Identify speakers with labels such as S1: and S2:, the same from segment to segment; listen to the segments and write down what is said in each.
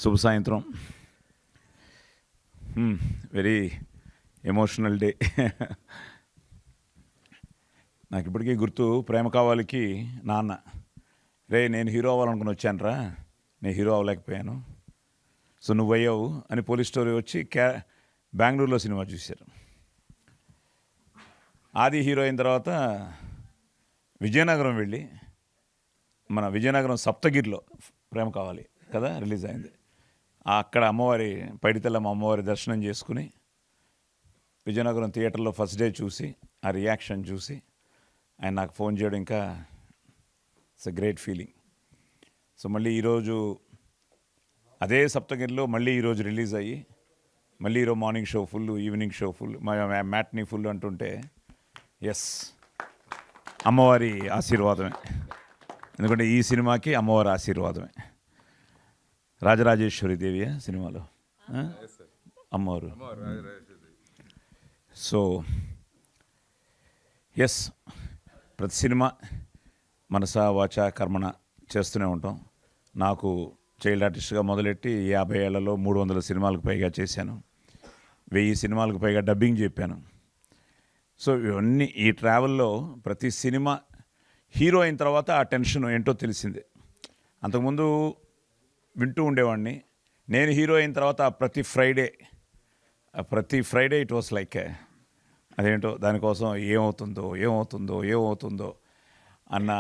S1: శుభ సాయంత్రం. Very emotional day. నాకు ఇప్పటికీ గుర్తు, ప్రేమ కావాలికి నాన్న, రే నేను హీరో అవ్వాలనుకుని వచ్చానురా, నేను హీరో అవ్వలేకపోయాను, సో నువ్వు అయ్యావు అని పోలీస్ స్టోరీ వచ్చి బెంగళూరులో సినిమా చూశారు. ఆది హీరో అయిన తర్వాత విజయనగరం వెళ్ళి, మన విజయనగరం సప్తగిరిలో ప్రేమ కావాలి కదా రిలీజ్ అయింది. అక్కడ అమ్మవారి పైడితల్లమ్మ అమ్మవారి దర్శనం చేసుకుని విజయనగరం థియేటర్లో ఫస్ట్ డే చూసి ఆ రియాక్షన్ చూసి ఆయన నాకు ఫోన్ చేయడం ఇంకా it's a great feeling. So మళ్ళీ ఈరోజు అదే సప్తగిరిలో మళ్ళీ ఈరోజు రిలీజ్ అయ్యి మళ్ళీ ఈరోజు morning show full, evening show full, matinee full అంటుంటే ఎస్ అమ్మవారి ఆశీర్వాదమే. ఎందుకంటే ఈ సినిమాకి అమ్మవారి ఆశీర్వాదమే. రాజరాజేశ్వరి దేవియా సినిమాలో అమ్మవారు. సో ఎస్, ప్రతి సినిమా మనస వాచ కర్మణ చేస్తూనే ఉంటాం. నాకు చైల్డ్ ఆర్టిస్ట్గా మొదలెట్టి 50 ఏళ్లలో 300 సినిమాలకు పైగా చేశాను, 1000 సినిమాలకు పైగా డబ్బింగ్ చెప్పాను. సో ఇవన్నీ ఈ ట్రావెల్లో ప్రతి సినిమా హీరో అయిన తర్వాత ఆ టెన్షన్ ఏంటో తెలిసిందే. అంతకుముందు వింటూ ఉండేవాడిని. నేను హీరో అయిన తర్వాత ప్రతి ఫ్రైడే ఇట్ వాస్ లైక్ అదేంటో దానికోసం ఏమవుతుందో అన్న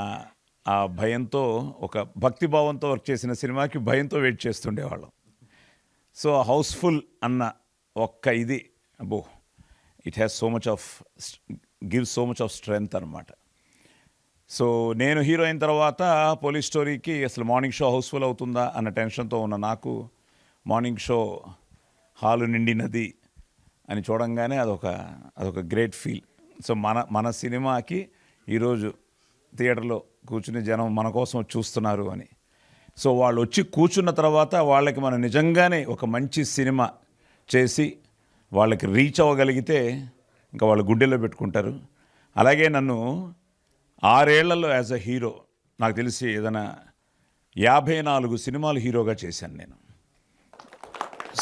S1: ఆ భయంతో, ఒక భక్తిభావంతో వర్క్ చేసిన సినిమాకి భయంతో వెయిట్ చేస్తుండేవాళ్ళం. సో హౌస్ఫుల్ అన్న ఒక్క ఇది అబ్బో, it has gives so much of strength అనమాట. సో నేను హీరో అయిన తర్వాత పోలీస్ స్టోరీకి అసలు మార్నింగ్ షో హౌస్ఫుల్ అవుతుందా అన్న టెన్షన్తో ఉన్న నాకు మార్నింగ్ షో హాలు నిండినది అని చూడంగానే అదొక గ్రేట్ ఫీల్. సో మన సినిమాకి ఈరోజు థియేటర్లో కూర్చుని జనం మన కోసం చూస్తున్నారు అని. సో వాళ్ళు వచ్చి కూర్చున్న తర్వాత వాళ్ళకి మనం నిజంగానే ఒక మంచి సినిమా చేసి వాళ్ళకి రీచ్ అవ్వగలిగితే ఇంకా వాళ్ళు గుండెల్లో పెట్టుకుంటారు. అలాగే నన్ను 6 ఏళ్లలో యాజ్ అ హీరో నాకు తెలిసి ఏదైనా 54 సినిమాలు హీరోగా చేశాను నేను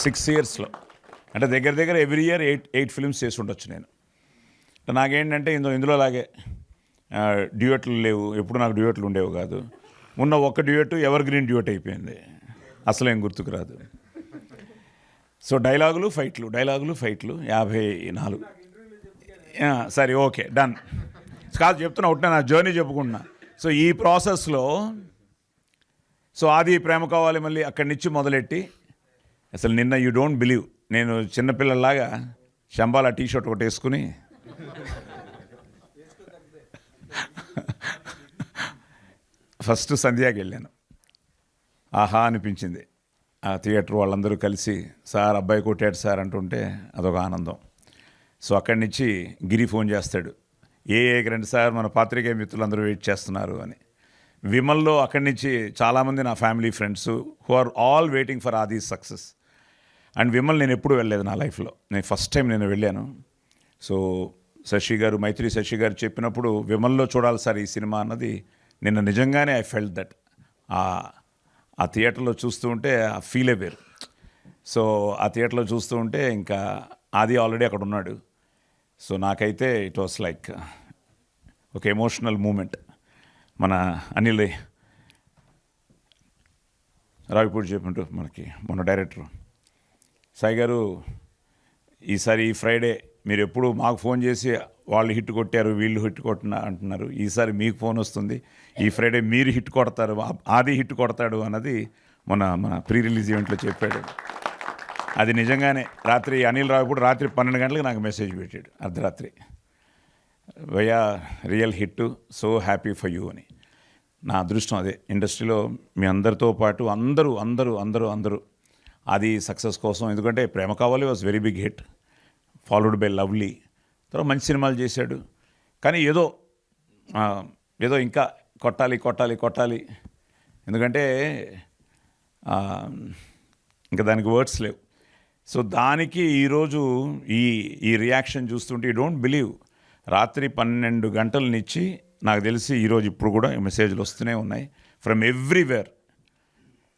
S1: 6 ఇయర్స్లో. అంటే దగ్గర ఎవ్రీ ఇయర్ 8 ఫిల్మ్స్ చేసి ఉండొచ్చు నేను. నాకేంటంటే ఇందులో లాగే డ్యూయట్లు లేవు, ఎప్పుడు నాకు డ్యూయట్లు ఉండేవి కాదు. ఉన్న ఒక్క డ్యూయట్ ఎవర్ గ్రీన్ డ్యూయట్ అయిపోయింది, అసలేం గుర్తుకు రాదు. సో డైలాగులు ఫైట్లు 54. సరే ఓకే డన్ కాదు చెప్తున్నా, ఒకటే నా జర్నీ చెప్పుకుంటున్నా. సో ఈ ప్రాసెస్లో సో ఆది ప్రేమ కావాలి మళ్ళీ అక్కడి నుంచి మొదలెట్టి అసలు నిన్న యూ డోంట్ బిలీవ్, నేను చిన్నపిల్లలాగా శంబాల టీషర్ట్ ఒకటి వేసుకుని ఫస్ట్ సంధ్యాకి వెళ్ళాను. ఆహా అనిపించింది. ఆ థియేటర్ వాళ్ళందరూ కలిసి సార్ అబ్బాయి కొట్టాడు సార్ అంటుంటే అదొక ఆనందం. సో అక్కడి నుంచి గిరి ఫోన్ చేస్తాడు, ఏకి రండి సార్ మన పాత్రికేయ మిత్రులందరూ వెయిట్ చేస్తున్నారు అని. విమల్లో అక్కడి నుంచి చాలామంది నా family friends who are all waiting for Aadi success. And Vimal నేను ఎప్పుడూ వెళ్ళలేదు నా లైఫ్లో, నేను ఫస్ట్ టైం నేను వెళ్ళాను. సో మైత్రి శశి గారు చెప్పినప్పుడు విమల్లో చూడాలి సార్ ఈ సినిమా అన్నది నిన్న నిజంగానే ఐ ఫెల్ట్ దట్. ఆ థియేటర్లో చూస్తూ ఉంటే ఆ ఫీలే వేరు. సో ఆ థియేటర్లో చూస్తూ ఉంటే ఇంకా ఆది ఆల్రెడీ అక్కడ ఉన్నాడు. సో నాకైతే ఇట్ వాస్ లైక్ ఒక ఎమోషనల్ మూమెంట్. మన అనిల్ రావిపూడి చెప్పినట్టు మనకి మన డైరెక్టర్ సాయి గారు, ఈసారి ఈ ఫ్రైడే మీరు ఎప్పుడు మాకు ఫోన్ చేసి వాళ్ళు హిట్ కొట్టారు వీళ్ళు హిట్ కొట్టిన అంటున్నారు, ఈసారి మీకు ఫోన్ వస్తుంది, ఈ ఫ్రైడే మీరు హిట్ కొడతారు, ఆది హిట్ కొడతాడు అన్నది మన ప్రీ రిలీజ్ ఈవెంట్లో చెప్పాడు. అది నిజంగానే రాత్రి అనిల్ రావిపూడి రాత్రి 12 గంటలకు నాకు మెసేజ్ పెట్టాడు, అర్ధరాత్రి, via real hit, so happy for you అని. నా అదృష్టం అదే, ఇండస్ట్రీలో మీ అందరితో పాటు అందరూ అది సక్సెస్ కోసం. ఎందుకంటే Prema Kavali was very big hit, followed by Lovely, తర్వాత మంచి సినిమాలు చేశాడు. కానీ ఏదో ఇంకా కొట్టాలి, ఎందుకంటే ఇంకా దానికి వర్డ్స్ లేవు. సో దానికి ఈరోజు ఈ రియాక్షన్ చూస్తుంటే యూ డోంట్ బిలీవ్, రాత్రి 12 గంటల నుంచి నాకు తెలిసి ఈరోజు ఇప్పుడు కూడా మెసేజ్లు వస్తూనే ఉన్నాయి ఫ్రమ్ ఎవ్రీవేర్.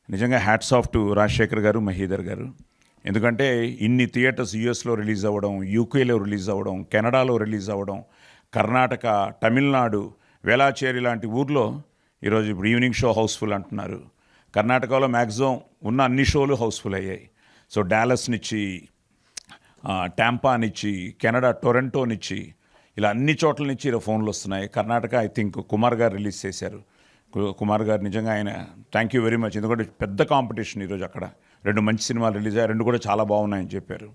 S1: నిజంగా హ్యాట్స్ ఆఫ్ టు రాజశేఖర్ గారు, మహీధర్ గారు. ఎందుకంటే ఇన్ని థియేటర్స్ యూఎస్లో రిలీజ్ అవ్వడం, యూకేలో రిలీజ్ అవ్వడం, కెనడాలో రిలీజ్ అవ్వడం, కర్ణాటక, తమిళనాడు, వేలాచేరి లాంటి ఊర్లో ఈరోజు ఇప్పుడు ఈవినింగ్ షో హౌస్ఫుల్ అంటున్నారు. కర్ణాటకలో మ్యాక్సిమం ఉన్న అన్ని షోలు హౌస్ఫుల్ అయ్యాయి. సో డాలస్నిచ్చి, టాంపానిచ్చి, కెనడా టొరంటోనిచ్చి, ఇలా అన్ని చోట్ల నుంచి ఇలా ఫోన్లు వస్తున్నాయి. కర్ణాటక ఐ థింక్ కుమార్ గారు రిలీజ్ చేశారు. కుమార్ గారు నిజంగా ఆయన థ్యాంక్ యూ వెరీ మచ్. ఎందుకంటే పెద్ద కాంపిటీషన్ ఈరోజు అక్కడ 2 మంచి సినిమాలు రిలీజ్ అయ్యాయి, 2 కూడా చాలా బాగున్నాయని చెప్పారు.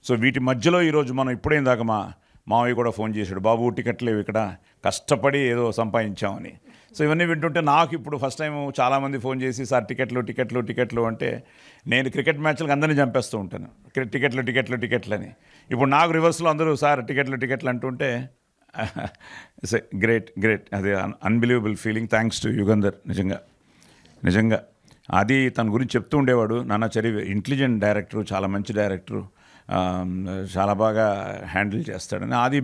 S1: సో వీటి మధ్యలో ఈరోజు మనం ఇప్పుడే దాకా మా మావయ్య కూడా ఫోన్ చేశాడు, బాబు టికెట్లు లేవు ఇక్కడ, కష్టపడి ఏదో సంపాదించామని. సో ఇవన్నీ వింటుంటే నాకు ఇప్పుడు ఫస్ట్ టైం చాలామంది ఫోన్ చేసి సార్ టికెట్లు అంటే నేను క్రికెట్ మ్యాచ్లకు అందరినీ చంపేస్తూ ఉంటాను, టికెట్లు అని. ఇప్పుడు నాకు రివర్స్లో అందరూ సార్ టికెట్లు అంటుంటే ఇట్స్ గ్రేట్. అది unbelievable feeling. Thanks to Yugandhar. నిజంగా అది తన గురించి చెప్తూ ఉండేవాడు, నాన్న చరివి ఇంటెలిజెంట్ డైరెక్టరు, చాలా మంచి డైరెక్టరు, చాలా బాగా హ్యాండిల్ చేస్తాడని. ఆది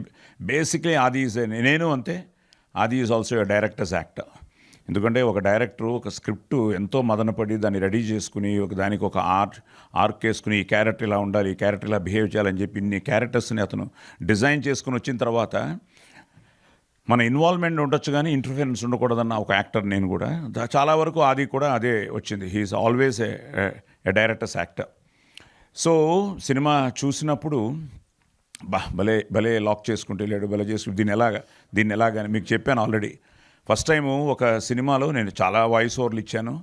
S1: బేసిక్లీ ఆది ఈజ్ నేను అంతే, ఆది is also a directors actor. ఎందుకంటే ఒక డైరెక్టరు ఒక స్క్రిప్ట్ ఎంతో మదనపడి దాన్ని రెడీ చేసుకుని దానికి ఒక ఆర్క్ వేసుకుని ఈ క్యారెక్టర్ ఇలా ఉండాలి, ఈ క్యారెక్టర్ ఇలా బిహేవ్ చేయాలని చెప్పి ఇన్ని క్యారెక్టర్స్ని అతను డిజైన్ చేసుకుని వచ్చిన తర్వాత మన ఇన్వాల్వ్మెంట్ ఉండొచ్చు కానీ ఇంటర్ఫిరెన్స్ ఉండకూడదన్న ఒక యాక్టర్ నేను కూడా. చాలా వరకు ఆది కూడా అదే వచ్చింది. He's always a director's actor. So సినిమా చూసినప్పుడు భలే లాక్ చేసుకుంటూ వెళ్ళాడు, భలే చేసుకుంటూ దీన్ని ఎలాగని మీకు చెప్పాను ఆల్రెడీ. ఫస్ట్ టైము ఒక సినిమాలో నేను చాలా వాయిస్ ఓవర్లు ఇచ్చాను.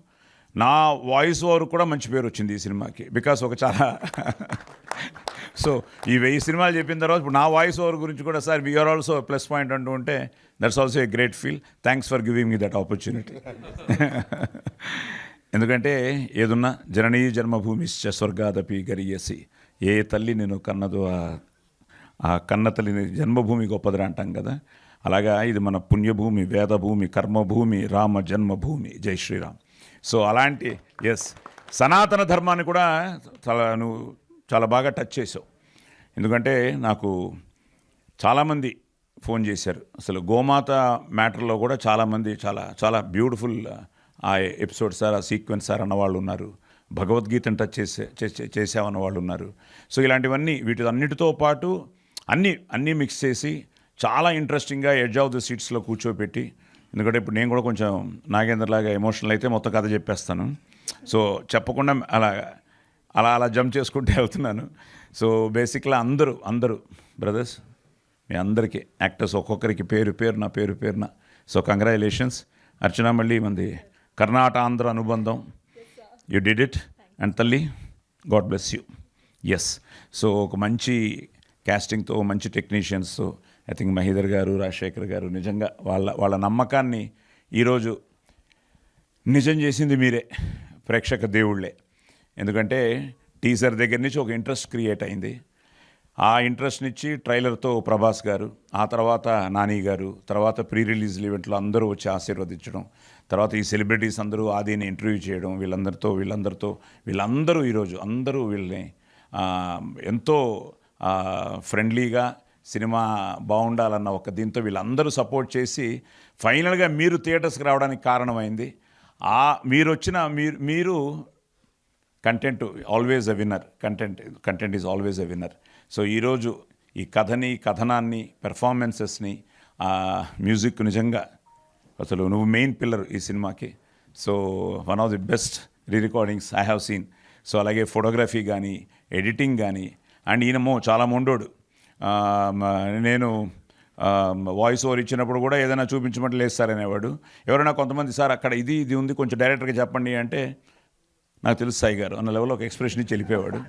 S1: నా వాయిస్ ఓవర్ కూడా మంచి పేరు వచ్చింది ఈ సినిమాకి, బికాస్ ఒక చాలా సో ఈ 1000 సినిమాలు చెప్పిన తర్వాత ఇప్పుడు నా వాయిస్ ఓవర్ గురించి కూడా sir we are also plus point అంటూ ఉంటే that's also a great feel. Thanks for giving me that opportunity. ఎందుకంటే ఏదున్నా జననీ జన్మభూమిశ్చ స్వర్గాదపి గరీయసి, ఏ తల్లి నేను కన్నదో ఆ కన్న తల్లిని జన్మభూమి గొప్పదిరా అంటాం కదా. అలాగా ఇది మన పుణ్యభూమి, వేదభూమి, కర్మభూమి, రామ జన్మభూమి. జై శ్రీరామ్. సో అలాంటి సనాతన ధర్మాన్ని కూడా నువ్వు చాలా బాగా టచ్ చేసావు. ఎందుకంటే నాకు చాలామంది ఫోన్ చేశారు, అసలు గోమాత మ్యాటర్లో కూడా చాలామంది చాలా బ్యూటిఫుల్ ఆ ఎపిసోడ్ సార్, ఆ సీక్వెన్స్ సార్ అన్నవాళ్ళు ఉన్నారు, భగవద్గీతను టచ్ చేసామన్న వాళ్ళు ఉన్నారు. సో ఇలాంటివన్నీ వీటన్నిటితో పాటు అన్నీ మిక్స్ చేసి చాలా ఇంట్రెస్టింగ్గా ఎడ్జ్ ఆఫ్ ది సీట్స్లో కూర్చోపెట్టి, ఎందుకంటే ఇప్పుడు నేను కూడా కొంచెం నాగేంద్రలాగా ఎమోషనల్ అయితే మొత్తం కథ చెప్పేస్తాను. సో చెప్పకుండా అలా జంప్ చేసుకుంటూ వెళ్తున్నాను. సో బేసిక్గా అందరూ బ్రదర్స్, మీ అందరికీ యాక్టర్స్ ఒక్కొక్కరికి పేరు పేరున సో కంగ్రాచులేషన్స్. అర్చన మళ్ళీ మంది కర్ణాటాంధ్ర అనుబంధం, యూ డిడ్ ఇట్. అండ్ తల్లి God bless you. Yes. So ఒక మంచి క్యాస్టింగ్తో, మంచి టెక్నీషియన్స్తో, ఐ థింక్ మహీధర్ గారు, రాజశేఖర్ గారు, నిజంగా వాళ్ళ నమ్మకాన్ని ఈరోజు నిజం చేసింది మీరే, ప్రేక్షక దేవుళ్ళే. ఎందుకంటే టీజర్ దగ్గర నుంచి ఒక ఇంట్రెస్ట్ క్రియేట్ అయింది. ఆ ఇంట్రెస్ట్ నుంచి ట్రైలర్తో ప్రభాస్ గారు, ఆ తర్వాత నాని గారు, తర్వాత ప్రీ రిలీజ్ ఈవెంట్లో అందరూ వచ్చి ఆశీర్వదించడం, తర్వాత ఈ సెలబ్రిటీస్ అందరూ ఆదిని ఇంటర్వ్యూ చేయడం, వీళ్ళందరూ ఈరోజు అందరూ వీళ్ళని ఎంతో ఫ్రెండ్లీగా సినిమా బాగుండాలన్న ఒక దీంతో వీళ్ళందరూ సపోర్ట్ చేసి ఫైనల్గా మీరు థియేటర్స్కి రావడానికి కారణమైంది. మీరు content always a winner. Content is always a winner. So ఈరోజు ఈ కథనాన్ని, పెర్ఫార్మెన్సెస్ని, మ్యూజిక్ నిజంగా అసలు నువ్వు మెయిన్ పిల్లర్ ఈ సినిమాకి. So one of the best recordings I have seen. So అలాగే ఫోటోగ్రఫీ కానీ, ఎడిటింగ్ కానీ. అండ్ ఈయనమో చాలా మొండోడు. నేను వాయిస్ ఓవర్ ఇచ్చినప్పుడు కూడా ఏదైనా చూపించమంటే లేదు సార్ అనేవాడు. ఎవరైనా కొంతమంది సార్ అక్కడ ఇది ఉంది కొంచెం డైరెక్టర్గా చెప్పండి అంటే నాకు తెలుసు సాయి గారు అన్న లెవెల్లో ఒక ఎక్స్ప్రెషన్ ఇచ్చి వెళ్ళిపోయేవాడు.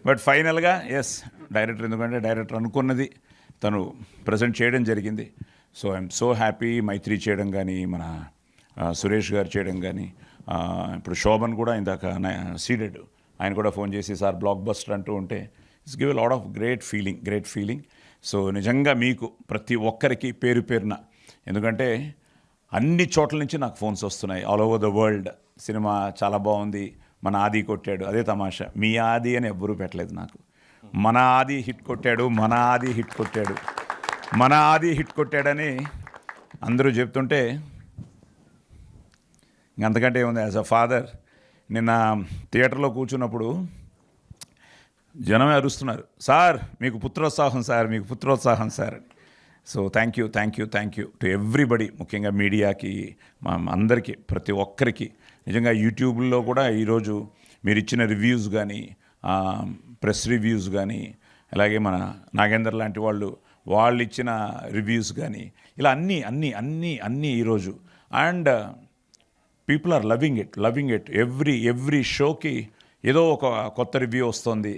S1: బట్ ఫైనల్గా ఎస్ డైరెక్టర్, ఎందుకంటే డైరెక్టర్ అనుకున్నది తను ప్రజెంట్ చేయడం జరిగింది. So I'm so happy. Mythri చేయడం కానీ, మన సురేష్ గారు చేయడం కానీ, ఇప్పుడు శోభన్ కూడా ఇందాక సీడెడ్ ఆయన కూడా ఫోన్ చేసి సార్ బ్లాక్ బస్టర్ అంటూ ఉంటే it's give a lot of great feeling. So నిజంగా మీకు ప్రతి ఒక్కరికి పేరున, ఎందుకంటే అన్ని చోట్ల నుంచి నాకు ఫోన్స్ వస్తున్నాయి all over the world. Cinema చాలా బాగుంది, మన ఆది కొట్టాడు. అదే తమాషా, మీ ఆది అని ఎవ్వరూ పెట్టలేదు నాకు. మన ఆది హిట్ కొట్టాడని అందరూ చెప్తుంటే ఇంకంతకంటే ఏముంది. యాజ్ అ ఫాదర్ నిన్న థియేటర్లో కూర్చున్నప్పుడు జనమే అరుస్తున్నారు, సార్ మీకు పుత్రోత్సాహం సార్, మీకు పుత్రోత్సాహం సార్ అని. So thank you to everybody, ముఖ్యంగా మీడియాకి, మా అందరికీ, ప్రతి ఒక్కరికి. నిజంగా యూట్యూబ్లో కూడా ఈరోజు మీరు ఇచ్చిన రివ్యూస్ కానీ, ప్రెస్ రివ్యూస్ కానీ, అలాగే మన నాగేందర్ లాంటి వాళ్ళు ఇచ్చిన రివ్యూస్ కానీ, ఇలా అన్నీ ఈరోజు. And people are loving it. Every షోకి ఏదో ఒక కొత్త రివ్యూ వస్తుంది.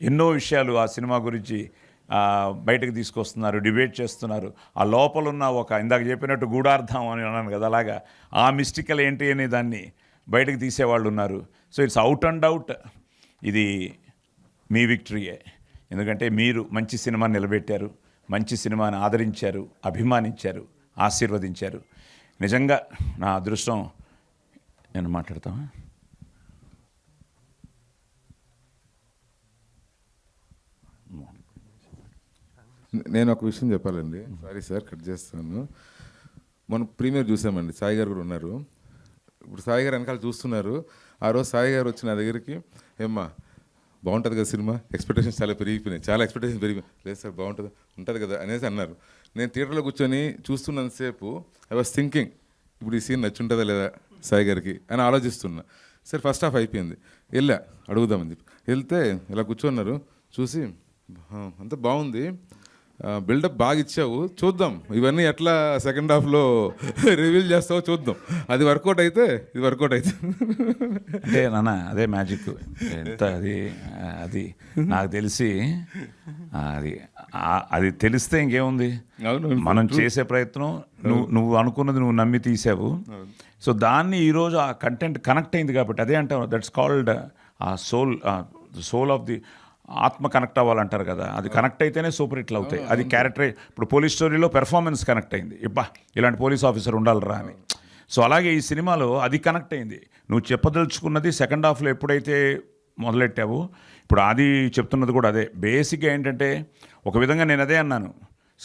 S1: ఎన్నో విషయాలు ఆ సినిమా గురించి బయటకు తీసుకొస్తున్నారు, డిబేట్ చేస్తున్నారు. ఆ లోపల ఉన్న ఒక, ఇందాక చెప్పినట్టు గూఢార్థం అని అన్నాను కదా, అలాగా ఆ మిస్టికల్ ఏంటి అనే దాన్ని బయటకు తీసేవాళ్ళు ఉన్నారు. So it's out and out ఇది మీ విక్టరీయే. ఎందుకంటే మీరు మంచి సినిమాని నిలబెట్టారు, మంచి సినిమాని ఆదరించారు, అభిమానించారు, ఆశీర్వదించారు. నిజంగా నా అదృష్టం. నేను మాట్లాడతామా?
S2: నేను ఒక విషయం చెప్పాలండి, సారీ సార్ కట్ చేస్తాను. మనం ప్రీమియర్ చూసామండి, సాయి గారు కూడా ఉన్నారు. ఇప్పుడు సాయి గారు వెనకాల చూస్తున్నారు. ఆ రోజు సాయి గారు వచ్చి నా దగ్గరికి, ఏమ్మా బాగుంటుంది కదా సినిమా, ఎక్స్పెక్టేషన్స్ చాలా ఎక్స్పెక్టేషన్స్ పెరిగిపోయి, లేదు సార్ ఉంటుంది కదా అనేసి అన్నారు. నేను థియేటర్లో కూర్చొని చూస్తున్నంతసేపు ఐ వాజ్ థింకింగ్, ఇప్పుడు ఈ సీన్ నచ్చుంటుందా లేదా సాయి గారికి అని ఆలోచిస్తున్నా. సరే ఫస్ట్ హాఫ్ అయిపోయింది, అడుగుదామని చెప్పి వెళ్తే ఇలా కూర్చున్నారు. చూసి అంతా బాగుంది, బిల్డప్ బాగా ఇచ్చావు, చూద్దాం ఇవన్నీ ఎట్లా సెకండ్ హాఫ్లో రివీల్ చేస్తావో చూద్దాం, అది వర్కౌట్ అయితే ఇది వర్కౌట్ అయితే.
S1: అంటే నాన్న అదే మ్యాజిక్. ఎంత అది నాకు తెలిసి అది తెలిస్తే ఇంకేముంది, మనం చేసే ప్రయత్నం, నువ్వు అనుకున్నది నువ్వు నమ్మి తీసావు. సో దాన్ని ఈరోజు ఆ కంటెంట్ కనెక్ట్ అయింది కాబట్టి అదే అంటాం, దట్స్ కాల్డ్ ఆ సోల్ ఆఫ్ ది ఆత్మ కనెక్ట్ అవ్వాలంటారు కదా, అది కనెక్ట్ అయితేనే సూపర్ హిట్లు అవుతాయి. అది క్యారెక్టర్. ఇప్పుడు పోలీస్ స్టోరీలో పెర్ఫార్మెన్స్ కనెక్ట్ అయింది, ఇలాంటి పోలీస్ ఆఫీసర్ ఉండాలిరా అని. సో అలాగే ఈ సినిమాలో అది కనెక్ట్ అయింది. నువ్వు చెప్పదలుచుకున్నది సెకండ్ హాఫ్లో ఎప్పుడైతే మొదలెట్టావో, ఇప్పుడు అది చెప్తున్నది కూడా అదే. బేసిక్గా ఏంటంటే, ఒక విధంగా నేను అదే అన్నాను,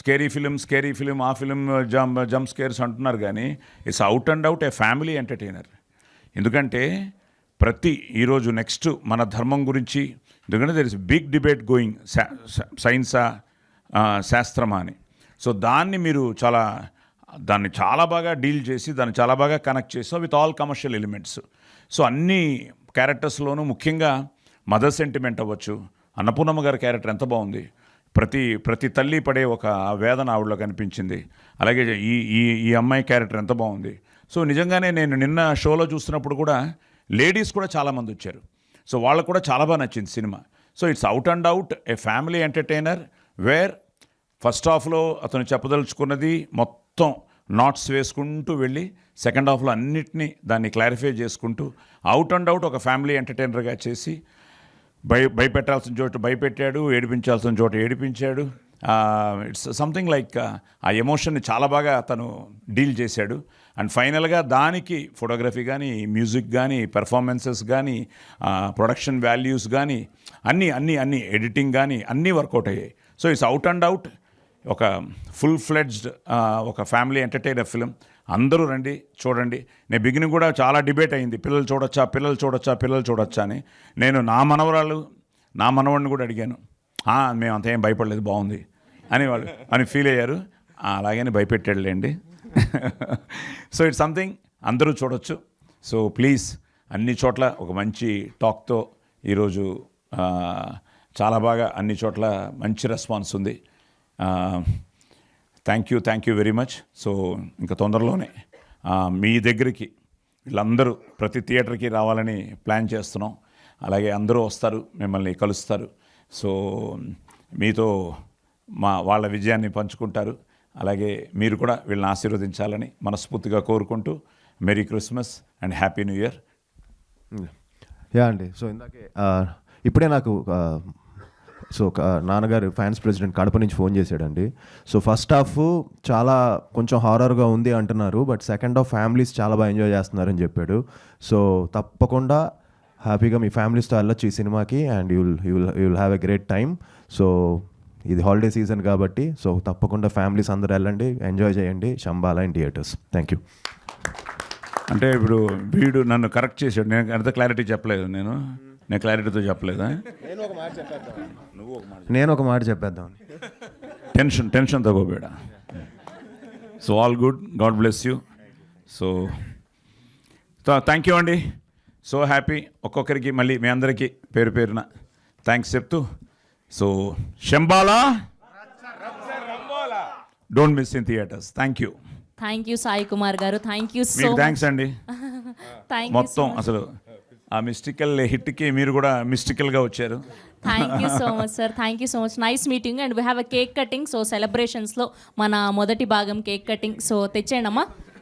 S1: స్కేరీ ఫిలిం, ఆ ఫిలిం జంప్ స్కేర్స్ అంటున్నారు కానీ it's out and out a family entertainer. ఎందుకంటే ఈరోజు నెక్స్ట్ మన ధర్మం గురించి, ఎందుకంటే there is big debate going, సైన్సా శాస్త్రమా అని. సో మీరు దాన్ని చాలా బాగా డీల్ చేసి, దాన్ని చాలా బాగా కనెక్ట్ చేసాం with all commercial elements. So అన్ని క్యారెక్టర్స్లోనూ ముఖ్యంగా మదర్ సెంటిమెంట్ అవ్వచ్చు. అన్నపూర్ణమ్మ గారి క్యారెక్టర్ ఎంత బాగుంది, ప్రతి తల్లి పడే ఒక వేదన ఆవిడలో కనిపించింది. అలాగే ఈ అమ్మాయి క్యారెక్టర్ ఎంత బాగుంది. సో నిజంగానే నేను నిన్న షోలో చూస్తున్నప్పుడు కూడా లేడీస్ కూడా చాలామంది వచ్చారు. సో వాళ్ళకు కూడా చాలా బాగా నచ్చింది సినిమా. So it's out and out a family entertainer, where first హాఫ్లో అతను చెప్పదలుచుకున్నది మొత్తం నాట్స్ వేసుకుంటూ వెళ్ళి సెకండ్ హాఫ్లో అన్నిటినీ దాన్ని క్లారిఫై చేసుకుంటూ అవుట్ అండ్ అవుట్ ఒక ఫ్యామిలీ ఎంటర్టైనర్గా చేసి, భయపెట్టాల్సిన చోట భయపెట్టాడు, ఏడిపించాల్సిన చోట ఏడిపించాడు. ఇట్స్ సంథింగ్ లైక్ ఆ ఎమోషన్ని చాలా బాగా అతను డీల్ చేశాడు. అండ్ ఫైనల్గా దానికి ఫోటోగ్రఫీ కానీ, మ్యూజిక్ కానీ, పెర్ఫార్మెన్సెస్ కానీ, ప్రొడక్షన్ వాల్యూస్ కానీ, అన్నీ ఎడిటింగ్ కానీ అన్నీ వర్కౌట్ అయ్యాయి. So it's out and out ఒక ఫుల్ ఫ్లెడ్జ్డ్ ఒక ఫ్యామిలీ ఎంటర్టైనర్ ఫిలిం. అందరూ రండి, చూడండి. నేను బిగినింగ్ కూడా చాలా డిబేట్ అయింది, పిల్లలు చూడొచ్చా అని. నేను నా మనవాడిని కూడా అడిగాను, మేము అంతేం భయపడలేదు, బాగుంది అని ఫీల్ అయ్యారు. అలాగని భయపెట్టాడులేండి. సో ఇట్స్ సంథింగ్ అందరూ చూడొచ్చు. సో ప్లీజ్, అన్ని చోట్ల ఒక మంచి టాక్తో ఈరోజు చాలా బాగా అన్ని చోట్ల మంచి రెస్పాన్స్ ఉంది. Thank you very much. So ఇంకా తొందరలోనే మీ దగ్గరికి వీళ్ళందరూ ప్రతి థియేటర్కి రావాలని ప్లాన్ చేస్తున్నాం. అలాగే అందరూ వస్తారు, మిమ్మల్ని కలుస్తారు. సో మీతో వాళ్ళ విజయాన్ని పంచుకుంటారు. అలాగే మీరు కూడా వీళ్ళని ఆశీర్వదించాలని మనస్ఫూర్తిగా కోరుకుంటూ, merry Christmas and happy New Year.
S3: అండి. సో ఇందాకే ఇప్పుడే నాకు నాన్నగారు ఫ్యాన్స్ ప్రెసిడెంట్ కడప నుంచి ఫోన్ చేశాడండి. సో ఫస్ట్ హాఫ్ చాలా కొంచెం హారర్గా ఉంది అంటున్నారు, బట్ సెకండ్ హాఫ్ ఫ్యామిలీస్ చాలా బాగా ఎంజాయ్ చేస్తున్నారని చెప్పాడు. సో తప్పకుండా హ్యాపీగా మీ ఫ్యామిలీస్తో వెళ్ళొచ్చు ఈ సినిమాకి, and you'll have a great time. So ఇది హాలిడే సీజన్ కాబట్టి, సో తప్పకుండా ఫ్యామిలీస్ అందరూ వెళ్ళండి, ఎంజాయ్ చేయండి Shambala in theatres. Thank you.
S1: అంటే ఇప్పుడు వీడు నన్ను కరెక్ట్ చేశాడు. నేను అంత క్లారిటీ చెప్పలేదు. నేను క్లారిటీతో చెప్పలేదా?
S3: నేను ఒక మాట చెప్పేద్దాం.
S1: టెన్షన్ తగ్గోబేడా. So all good, god bless you. So thank you అండి. So happy. ఒక్కొక్కరికి మళ్ళీ మీ అందరికీ పేరు పేరున థ్యాంక్స్ చెప్తూ, so Shambhala don't miss in theatres. Thank you.
S4: Thank you Sai Kumar గారు, థ్యాంక్ యూ సో
S1: మీకు థ్యాంక్స్ అండి. మొత్తం
S4: మచ్.
S1: అసలు ఆ మిస్టికల్ హిట్కి మీరు కూడా మిస్టికల్గా వచ్చారు.
S4: Thank you so much sir, thank you so much. Nice meeting and we have a cake cutting. So సెలబ్రేషన్స్లో మన మొదటి భాగం కేక్ కటింగ్. సో తెచ్చేయండి అమ్మా.